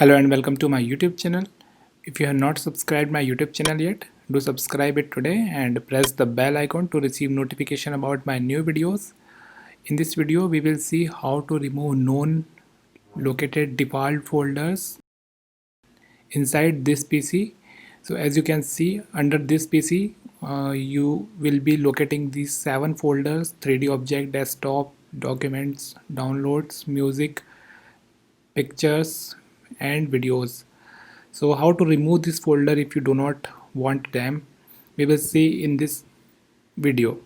Hello and welcome to my YouTube channel. If you have not subscribed my YouTube channel yet, do subscribe it today and press the bell icon to receive notification about my new videos. In this video, we will see how to remove known located default folders inside this PC. So as you can see under this PC, you will be locating these 7 folders: 3D object, desktop, documents, downloads, music, pictures and videos. So how to remove this folder if you do not want them, we will see in this video.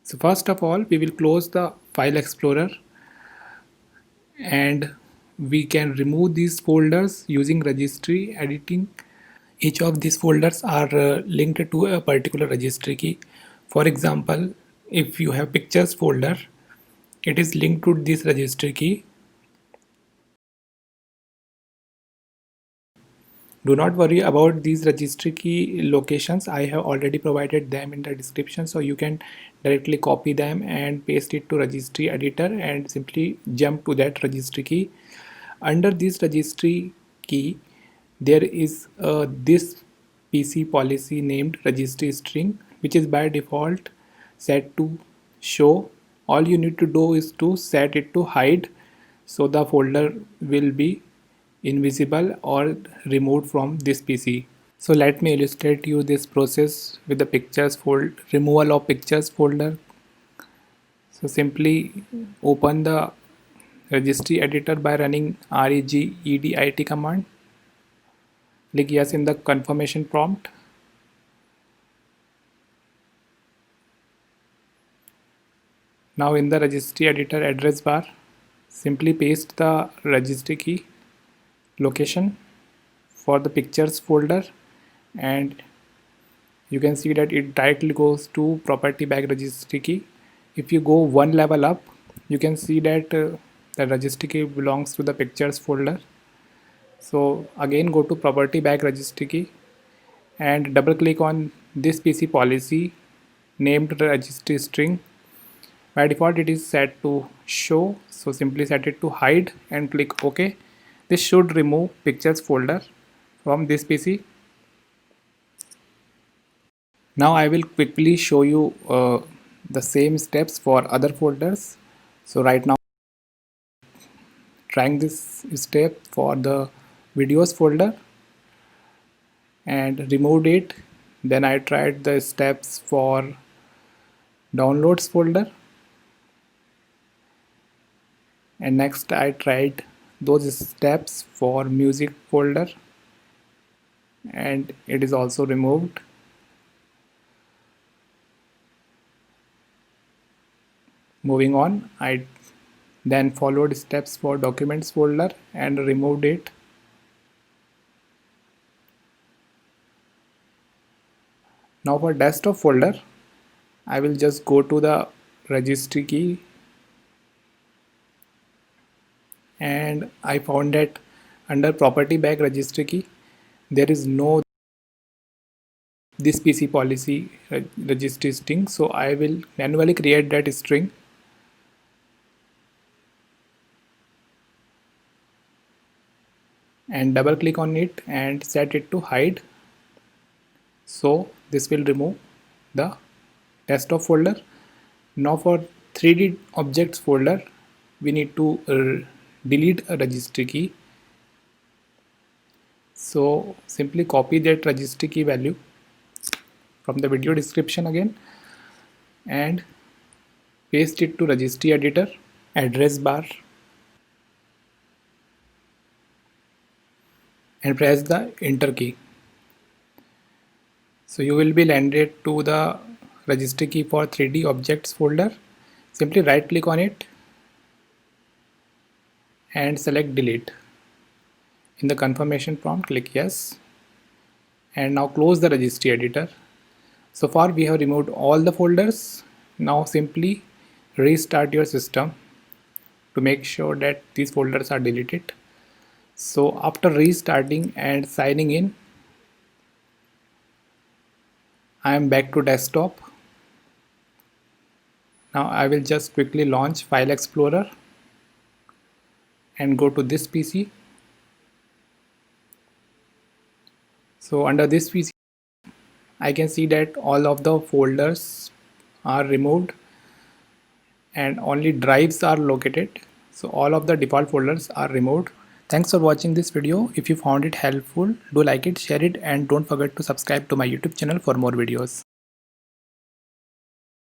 So first of all, we will close the file explorer and we can remove these folders using registry editing. Each of these folders are linked to a particular registry key. For example, if you have pictures folder, it is linked to this registry key. Do not worry about these registry key locations. I have already provided them in the description, so you can directly copy them and paste it to registry editor and simply jump to that registry key. Under this registry key, there is this PC policy named registry string, which is by default set to show. All you need to do is to set it to hide, so the folder will be invisible or removed from this PC. So let me illustrate you this process with the pictures folder, removal of pictures folder. So simply open the registry editor by running regedit command. Click yes in the confirmation prompt. Now in the registry editor address bar, simply paste the registry key location for the pictures folder and you can see that it directly goes to property bag registry key. If you go one level up, you can see that the registry key belongs to the pictures folder. So again go to property bag registry key and double click on this PC policy named registry string. By default it is set to show, so simply set it to hide and click OK. This should remove pictures folder from this PC. Now I will quickly show you the same steps for other folders. So right now trying this step for the videos folder and removed it. Then I tried the steps for downloads folder and next I tried those steps for music folder and it is also removed. Moving on, I then followed steps for documents folder and removed it. Now for desktop folder, I will just go to the registry key and I found that under property bag registry key there is no this PC policy registry string, so I will manually create that string. And double click on it and set it to hide. So this will remove the desktop folder. Now for 3D objects folder, we need to delete a registry key. So simply copy that registry key value from the video description again and paste it to registry editor address bar and press the enter key. So you will be landed to the registry key for 3D objects folder. Simply right click on it and select delete. In the confirmation prompt click yes and now close the registry editor. So far we have removed all the folders. Now simply restart your system to make sure that these folders are deleted. So after restarting and signing in, I am back to desktop. Now I will just quickly launch File Explorer and go to this PC So under this PC I can see that all of the folders are removed and only drives are located. So all of the default folders are removed. Thanks for watching this video. If you found it helpful, do like it, share it, and don't forget to subscribe to my YouTube channel for more videos.